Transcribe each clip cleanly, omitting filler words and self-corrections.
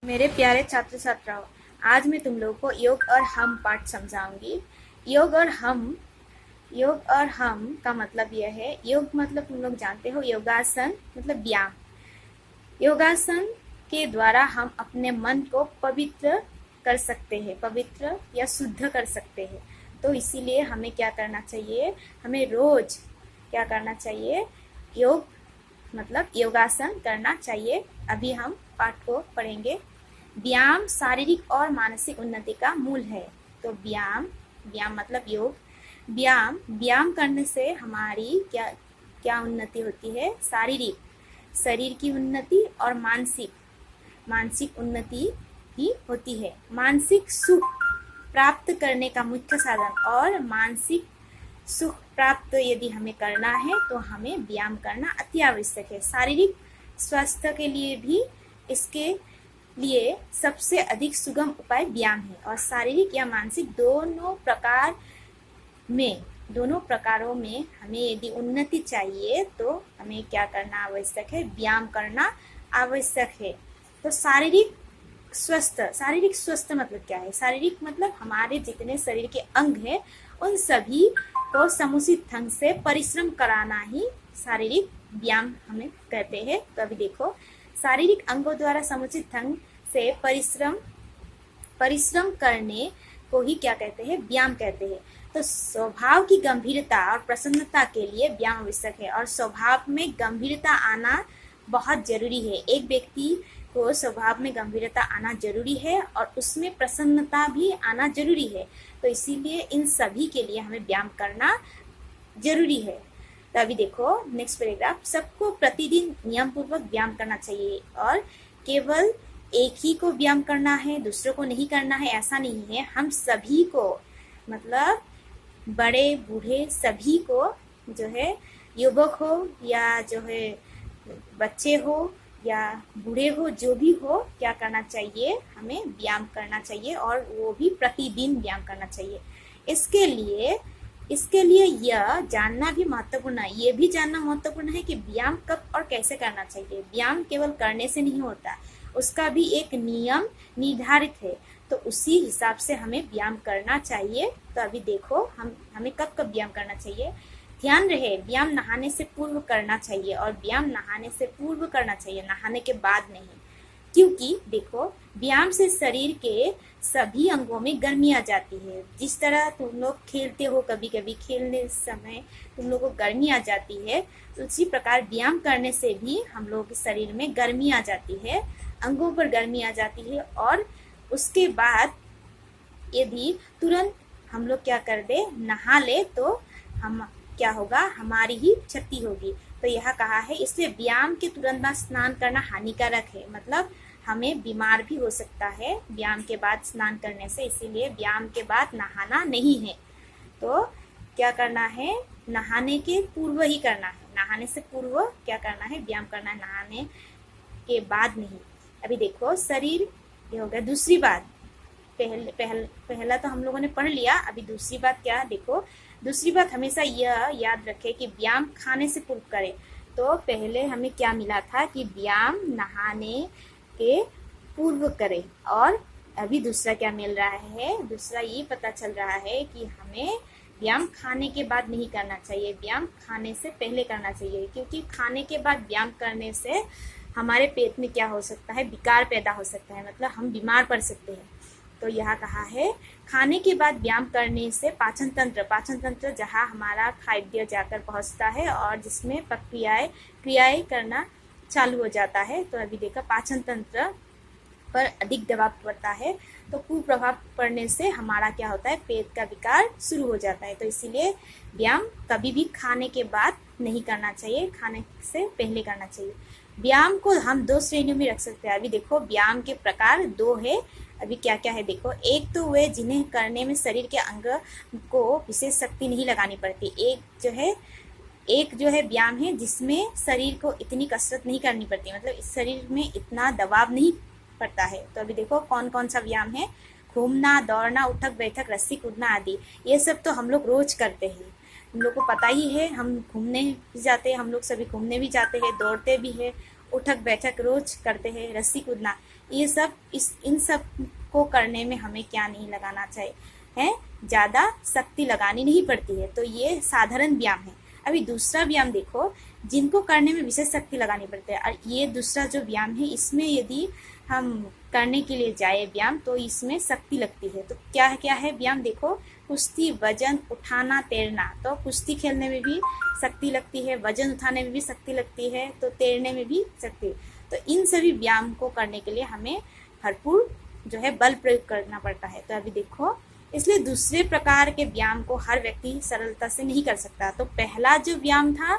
मेरे प्यारे छात्र छात्राओं, आज मैं तुम लोगों को योग और हम पाठ समझाऊंगी। योग और हम का मतलब यह है, योग मतलब तुम लोग जानते हो, योगासन मतलब व्यायाम। योगासन के द्वारा हम अपने मन को पवित्र कर सकते हैं, पवित्र या शुद्ध कर सकते हैं। तो इसीलिए हमें क्या करना चाहिए, हमें रोज क्या करना चाहिए, योग मतलब योगासन करना चाहिए। अभी हम पाठ को पढ़ेंगे। व्यायाम शारीरिक और मानसिक उन्नति का मूल है। तो व्यायाम मतलब योग। व्यायाम करने से हमारी क्या क्या उन्नति होती है, शारीरिक, शरीर की उन्नति और मानसिक उन्नति भी होती है। मानसिक सुख प्राप्त करने का मुख्य साधन और मानसिक सुख प्राप्त यदि हमें करना है तो हमें व्यायाम करना अति आवश्यक है। शारीरिक स्वास्थ्य के लिए भी इसके लिए सबसे अधिक सुगम उपाय व्यायाम है। और शारीरिक या मानसिक दोनों प्रकारों में हमें यदि उन्नति चाहिए तो हमें क्या करना आवश्यक है, व्यायाम करना आवश्यक है। तो शारीरिक स्वस्थ मतलब क्या है? शारीरिक मतलब हमारे जितने शरीर के अंग है उन सभी को समुचित ढंग से परिश्रम कराना ही शारीरिक व्यायाम हमें कहते हैं। तो अभी देखो, शारीरिक अंगों द्वारा समुचित ढंग से परिश्रम करने को ही क्या कहते हैं, व्यायाम कहते हैं। तो स्वभाव की गंभीरता और प्रसन्नता के लिए व्यायाम आवश्यक है। और स्वभाव में गंभीरता आना बहुत जरूरी है। एक व्यक्ति को स्वभाव में गंभीरता आना जरूरी है और उसमें प्रसन्नता भी आना जरूरी है। तो इसीलिए इन सभी के लिए हमें व्यायाम करना जरूरी है। तो अभी देखो नेक्स्ट पैराग्राफ, सबको प्रतिदिन नियम पूर्वक व्यायाम करना चाहिए और केवल एक ही को व्यायाम करना है, दूसरों को नहीं करना है, ऐसा नहीं है। हम सभी को, मतलब बड़े बूढ़े सभी को, जो है युवक हो या जो है बच्चे हो या बूढ़े हो, जो भी हो, क्या करना चाहिए, हमें व्यायाम करना चाहिए और वो भी प्रतिदिन व्यायाम करना चाहिए। इसके लिए यह जानना भी महत्वपूर्ण है, ये भी जानना महत्वपूर्ण है कि व्यायाम कब और कैसे करना चाहिए। व्यायाम केवल करने से नहीं होता, उसका भी एक नियम निर्धारित है। तो उसी हिसाब से हमें व्यायाम करना चाहिए। तो अभी देखो हमें कब कब व्यायाम करना चाहिए। ध्यान रहे, व्यायाम नहाने से पूर्व करना चाहिए और व्यायाम नहाने से पूर्व करना चाहिए, नहाने के बाद नहीं। क्योंकि देखो, व्यायाम से शरीर के सभी अंगों में गर्मी आ जाती है। जिस तरह तुम लोग खेलते हो, कभी कभी खेलने समय तुम लोग को गर्मी आ जाती है, तो उसी प्रकार व्यायाम करने से भी हम लोग के शरीर में गर्मी आ जाती है, अंगों पर गर्मी आ जाती है। और उसके बाद यदि तुरंत हम लोग क्या कर दे, नहा ले, तो हम क्या होगा, हमारी ही क्षति होगी। तो यह कहा है, इसलिए व्यायाम के तुरंत बाद स्नान करना हानिकारक है, मतलब हमें बीमार भी हो सकता है व्यायाम के बाद स्नान करने से। इसीलिए व्यायाम के बाद नहाना नहीं है। तो क्या करना है, नहाने के पूर्व ही करना है। नहाने से पूर्व क्या करना है, व्यायाम करना है, नहाने के बाद नहीं। अभी देखो, शरीर, ये हो गया दूसरी बात। पहला तो हम लोगों ने पढ़ लिया। अभी दूसरी बात क्या, देखो दूसरी बात हमेशा यह याद रखे कि व्यायाम खाने से पूर्व करें। तो पहले हमें क्या मिला था कि व्यायाम नहाने के पूर्व करें, और अभी दूसरा क्या मिल रहा है, दूसरा ये पता चल रहा है कि हमें व्यायाम खाने के बाद नहीं करना चाहिए, व्यायाम खाने से पहले करना चाहिए। क्योंकि खाने के बाद व्यायाम करने से हमारे पेट में क्या हो सकता है, विकार पैदा हो सकता है, मतलब हम बीमार पड़ सकते हैं। तो यह कहा है, खाने के बाद व्यायाम करने से पाचन तंत्र जहाँ हमारा खाद्य जाकर पहुँचता है और जिसमें क्रियाएं करना चालू हो जाता है। तो अभी देखा, पाचन तंत्र पर अधिक दबाव पड़ता है, तो कुप्रभाव पड़ने से हमारा क्या होता है, पेट का विकार शुरू हो जाता है। तो इसीलिए व्यायाम कभी भी खाने के बाद नहीं करना चाहिए, खाने से पहले करना चाहिए। व्यायाम को हम दो श्रेणियों में रख सकते हैं। अभी देखो, व्यायाम के प्रकार दो है। अभी क्या क्या है देखो, एक तो वे जिन्हें करने में शरीर के अंग को विशेष शक्ति नहीं लगानी पड़ती। एक जो है व्यायाम है जिसमें शरीर को इतनी कसरत नहीं करनी पड़ती, मतलब इस शरीर में इतना दबाव नहीं पड़ता है। तो अभी देखो कौन कौन सा व्यायाम है, घूमना, दौड़ना, उठक बैठक, रस्सी कूदना आदि। ये सब तो हम लोग रोज करते हैं, हम लोग को पता ही है। हम घूमने भी जाते हैं, हम लोग सभी घूमने भी जाते हैं, दौड़ते भी है उठक बैठक रोज करते हैं, रस्सी कूदना, ये सब इन सब को करने में हमें क्या नहीं लगाना चाहिए है, ज़्यादा शक्ति लगानी नहीं पड़ती है। तो ये साधारण व्यायाम है। अभी दूसरा व्यायाम देखो, जिनको करने में विशेष शक्ति लगानी पड़ती है। और ये दूसरा जो व्यायाम है, इसमें यदि हम करने के लिए जाए व्यायाम तो इसमें शक्ति लगती है। तो क्या क्या है व्यायाम देखो, कुश्ती, वजन उठाना, तैरना। तो कुश्ती खेलने में भी शक्ति लगती है, वजन उठाने में भी शक्ति लगती है, तो तैरने में भी शक्ति। तो इन सभी व्यायाम को करने के लिए हमें भरपूर जो है बल प्रयोग करना पड़ता है। तो अभी देखो, इसलिए दूसरे प्रकार के व्यायाम को हर व्यक्ति सरलता से नहीं कर सकता। तो पहला जो व्यायाम था,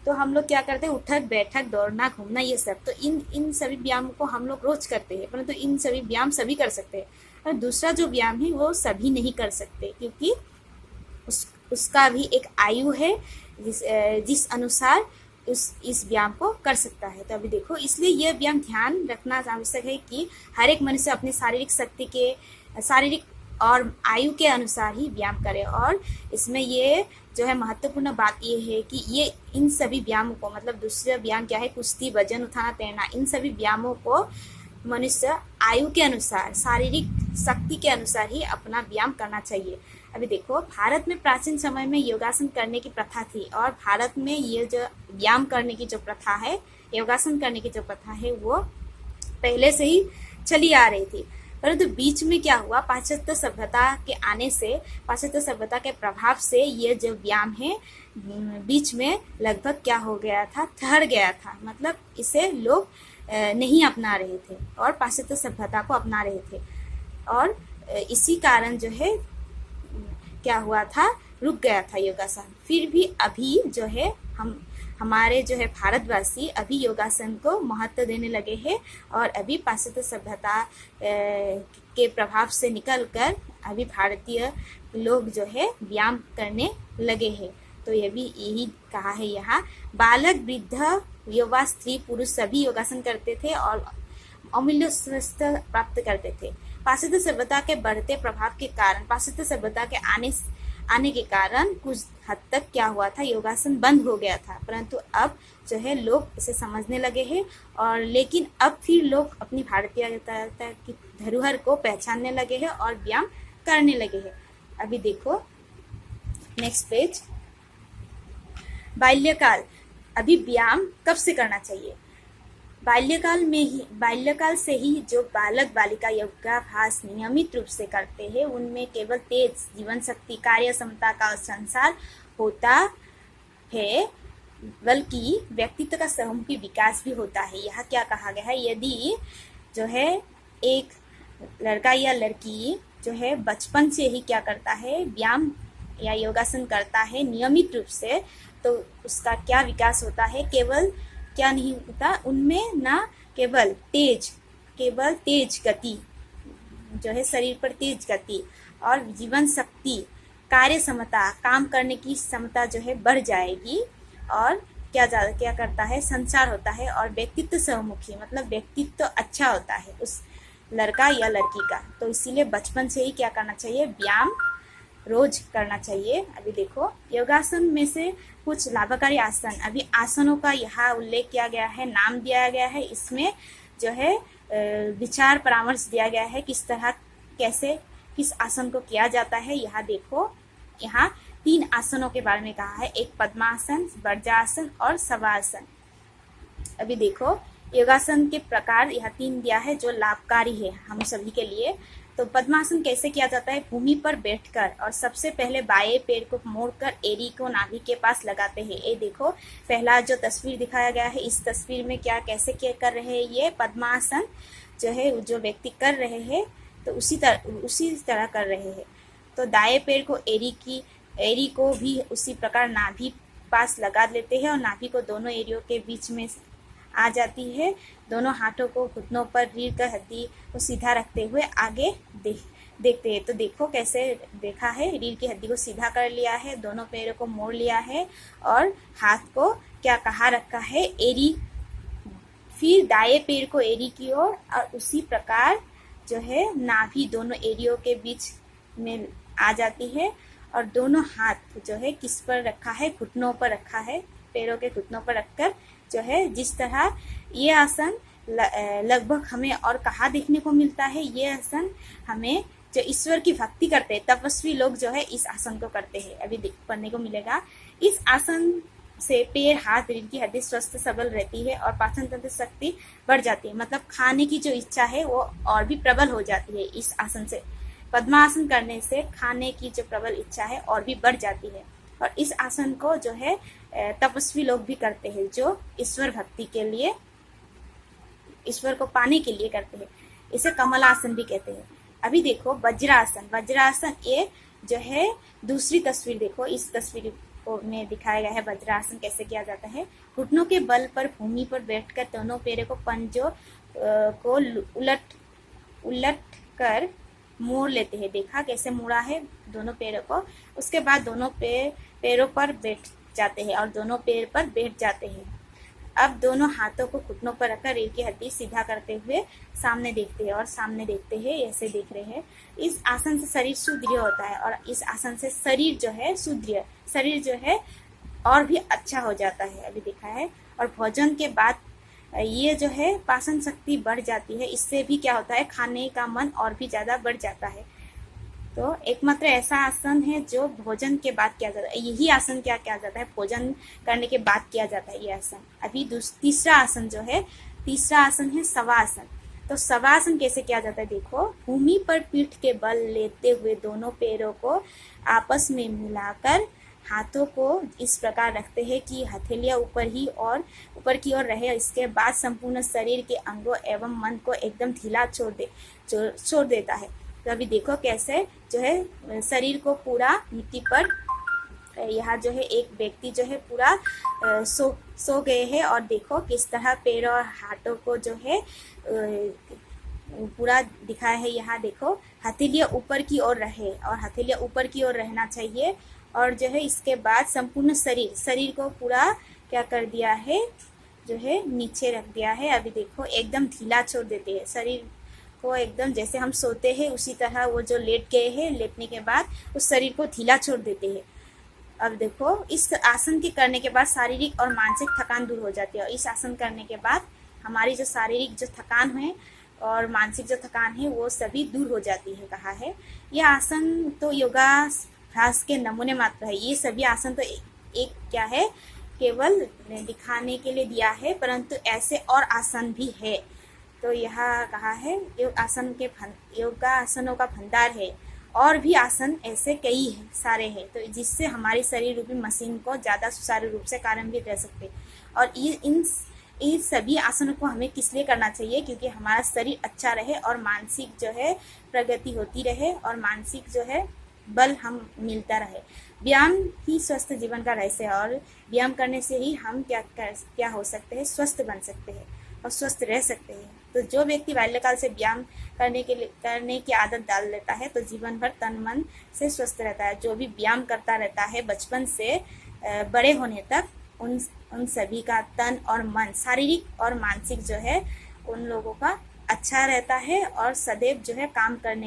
तो हम लोग क्या करते हैं, उठक बैठक, दौड़ना, घूमना, ये सब। तो इन सभी व्यायाम को हम लोग रोज करते हैं, परंतु इन सभी व्यायाम सभी कर सकते हैं। और दूसरा जो व्यायाम है वो सभी नहीं कर सकते, क्योंकि उसका भी एक आयु है जिस अनुसार इस व्यायाम को कर सकता है। तो अभी देखो, इसलिए यह व्यायाम ध्यान रखना आवश्यक है कि हर एक मनुष्य अपनी शारीरिक और आयु के अनुसार ही व्यायाम करे। और इसमें ये जो है महत्वपूर्ण बात ये है कि ये इन सभी व्यायामों को, मतलब दूसरा व्यायाम क्या है, कुश्ती, वजन उठाना, तैरना, इन सभी व्यायामों को मनुष्य आयु के अनुसार, शारीरिक शक्ति के अनुसार ही अपना व्यायाम करना चाहिए। अभी देखो, भारत में प्राचीन समय में योगासन करने की प्रथा थी, और भारत में ये जो व्यायाम करने की जो प्रथा है, योगासन करने की जो प्रथा है, वो पहले से ही चली आ रही थी। परंतु बीच में क्या हुआ, पाश्चात्य सभ्यता के आने से, पाश्चात्य सभ्यता के प्रभाव से ये जो व्यायाम है बीच में लगभग क्या हो गया था, ठहर गया था। मतलब इसे लोग नहीं अपना रहे थे और पाश्चात्य सभ्यता को अपना रहे थे, और इसी कारण जो है क्या हुआ था, रुक गया था योगासन। फिर भी अभी जो है हमारे जो है भारतवासी अभी योगासन को महत्व देने लगे हैं, और अभी पाश्चात्य सभ्यता के प्रभाव से निकलकर अभी भारतीय लोग जो है व्यायाम करने लगे हैं। तो ये भी यही कहा है यहाँ, बालक, वृद्ध, युवा, स्त्री, पुरुष सभी योगासन करते थे और अमूल्य स्वास्थ्य प्राप्त करते थे। पाश्चात्य सभ्यता के बढ़ते प्रभाव के कारण, पाश्चात्य सभ्यता के आने के कारण कुछ हद तक क्या हुआ था, योगासन बंद हो गया था। परंतु अब जो है लोग इसे समझने लगे हैं, और लेकिन अब फिर लोग अपनी भारतीयता की धरोहर को पहचानने लगे हैं और व्यायाम करने लगे हैं। अभी देखो नेक्स्ट पेज, बाल्यकाल। अभी व्यायाम कब से करना चाहिए, बाल्यकाल से ही जो बालक बालिका योगाभ्यास नियमित रूप से करते हैं, उनमें केवल तेज जीवन शक्ति, कार्य क्षमता का संसार होता है, बल्कि व्यक्तित्व का बहुमुखी विकास भी होता है। यह क्या कहा गया है, यदि जो है एक लड़का या लड़की जो है बचपन से ही क्या करता है, व्यायाम या योगासन करता है नियमित रूप से, तो उसका क्या विकास होता है, केवल क्या नहीं होता उनमें, ना केवल तेज गति जो है, शरीर पर तेज गति और जीवन शक्ति, कार्य क्षमता, काम करने की क्षमता जो है बढ़ जाएगी, और क्या करता है, संचार होता है, और व्यक्तित्व सहमुखी, मतलब व्यक्तित्व अच्छा होता है उस लड़का या लड़की का। तो इसीलिए बचपन से ही क्या करना चाहिए, व्यायाम रोज करना चाहिए। अभी देखो, योगासन में से कुछ लाभकारी आसन, अभी आसनों का यहाँ उल्लेख किया गया है, नाम दिया गया है, इसमें जो है विचार परामर्श दिया गया है, किस आसन को किया जाता है। यहाँ देखो, यहाँ 3 आसनों के बारे में कहा है, एक पद्मासन, वज्रासन और शवासन। अभी देखो, योगासन के प्रकार यहाँ 3 दिया है जो लाभकारी है हम सभी के लिए। तो पद्मासन कैसे किया जाता है, भूमि पर बैठकर, और सबसे पहले बाएं पैर को मोड़कर एड़ी को नाभि के पास लगाते हैं। ये देखो, पहला जो तस्वीर दिखाया गया है, इस तस्वीर में कैसे कर रहे हैं, ये पद्मासन जो है जो व्यक्ति कर रहे हैं, तो उसी तरह कर रहे हैं। तो दाएं पैर को एड़ी को भी उसी प्रकार नाभि पास लगा लेते हैं, और नाभि को दोनों एड़ियों के बीच में आ जाती है। दोनों हाथों को घुटनों पर रीढ़ की हड्डी को सीधा रखते हुए आगे देखते हैं। तो देखो कैसे देखा है, रीढ़ की हड्डी को सीधा कर लिया है, दोनों पैरों को मोड़ लिया है, और हाथ को क्या कहाँ रखा है, एड़ी, फिर दाएं पैर को एड़ी की ओर, और उसी प्रकार जो है नाभि दोनों एड़ियों के बीच में आ जाती है, और दोनों हाथ जो है किस पर रखा है, घुटनों पर रखा है, पैरों के घुटनों पर रखकर जो है जिस तरह ये आसन लगभग हमें और कहाँ देखने को मिलता है, ये आसन हमें जो ईश्वर की भक्ति करते हैं तपस्वी लोग जो है इस आसन को करते हैं, अभी पढ़ने को मिलेगा। इस आसन से पैर, हाथ, रीढ़ की हड्डी स्वस्थ सबल रहती है और पाचन तंत्र शक्ति बढ़ जाती है, मतलब खाने की जो इच्छा है वो और भी प्रबल हो जाती है इस आसन से। पद्मासन करने से खाने की जो प्रबल इच्छा है और भी बढ़ जाती है। और इस आसन को जो है तपस्वी लोग भी करते हैं, जो ईश्वर भक्ति के लिए, ईश्वर को पाने के लिए करते हैं। इसे कमलासन भी कहते हैं। अभी देखो वज्रासन। वज्रासन ये जो है दूसरी तस्वीर देखो, इस तस्वीर को में दिखाया गया है वज्रासन कैसे किया जाता है। घुटनों के बल पर भूमि पर बैठकर दोनों पैरों को पंजों को उलट कर मोड़ लेते हैं। देखा कैसे मोड़ा है दोनों पैरों को। उसके बाद दोनों पैरों पर बैठ जाते हैं और दोनों पैर पर बैठ जाते हैं। अब दोनों हाथों को घुटनों पर रखकर रीढ़ की हड्डी सीधा करते हुए सामने देखते हैं, और सामने देखते हैं ऐसे देख रहे हैं। इस आसन से शरीर सुदृढ़ होता है और इस आसन से शरीर जो है सुदृढ़, शरीर जो है और भी अच्छा हो जाता है, अभी देखा है। और भोजन के बाद ये जो है पाचन शक्ति बढ़ जाती है। इससे भी क्या होता है, खाने का मन और भी ज्यादा बढ़ जाता है। तो एकमात्र ऐसा आसन है जो भोजन के बाद किया जाता है। यही आसन क्या किया जाता है, भोजन करने के बाद किया जाता है ये आसन। अभी तीसरा आसन जो है, तीसरा आसन है शवासन। तो शवासन कैसे किया जाता है देखो, भूमि पर पीठ के बल लेते हुए दोनों पैरों को आपस में मिलाकर हाथों को इस प्रकार रखते हैं कि हथेलियां ऊपर की ओर रहे। इसके बाद संपूर्ण शरीर के अंगों एवं मन को एकदम ढीला छोड़ देता है। तो अभी देखो कैसे जो है शरीर को पूरा मिट्टी पर, यहाँ जो है एक व्यक्ति जो है पूरा सो गए हैं, और देखो किस तरह पैरों और हाथों को जो है पूरा दिखाया है। यहाँ देखो हथेलियां ऊपर की ओर रहे, और हथेलियां ऊपर की ओर रहना चाहिए। और जो है इसके बाद संपूर्ण शरीर को पूरा क्या कर दिया है, जो है नीचे रख दिया है। अभी देखो एकदम ढीला छोड़ देते हैं शरीर को, एकदम जैसे हम सोते हैं उसी तरह वो जो लेट गए हैं, लेटने के बाद उस शरीर को ढीला छोड़ देते हैं। अब देखो इस आसन के करने के बाद शारीरिक और मानसिक थकान दूर हो जाती है। और इस आसन करने के बाद हमारी जो शारीरिक जो थकान है और मानसिक जो थकान है वो सभी दूर हो जाती है, कहा है। यह आसन तो योगाभ्यास के नमूने मात्र है। ये सभी आसन तो एक क्या है, केवल दिखाने के लिए दिया है, परंतु ऐसे और आसन भी है। तो यह कहा है योगासनों का भंडार है, और भी आसन ऐसे कई है, सारे हैं, तो जिससे हमारी शरीर रूपी मशीन को ज्यादा सुचारू रूप से कार्यान्वित रह सकते। और इन सभी आसनों को हमें किस लिए करना चाहिए, क्योंकि हमारा शरीर अच्छा रहे और मानसिक जो है प्रगति होती रहे, और मानसिक जो है बल हम मिलता रहे। व्यायाम ही स्वस्थ जीवन का रहस्य है, और व्यायाम करने से ही हम क्या हो सकते हैं, स्वस्थ बन सकते हैं और स्वस्थ रह सकते हैं। तो जो व्यक्ति बाल्यकाल से व्यायाम करने की आदत डाल लेता है तो जीवन भर तन मन से स्वस्थ रहता है। जो भी व्यायाम करता रहता है बचपन से बड़े होने तक, उन सभी का तन और मन, शारीरिक और मानसिक जो है, उन लोगों का अच्छा रहता है और सदैव जो है काम करने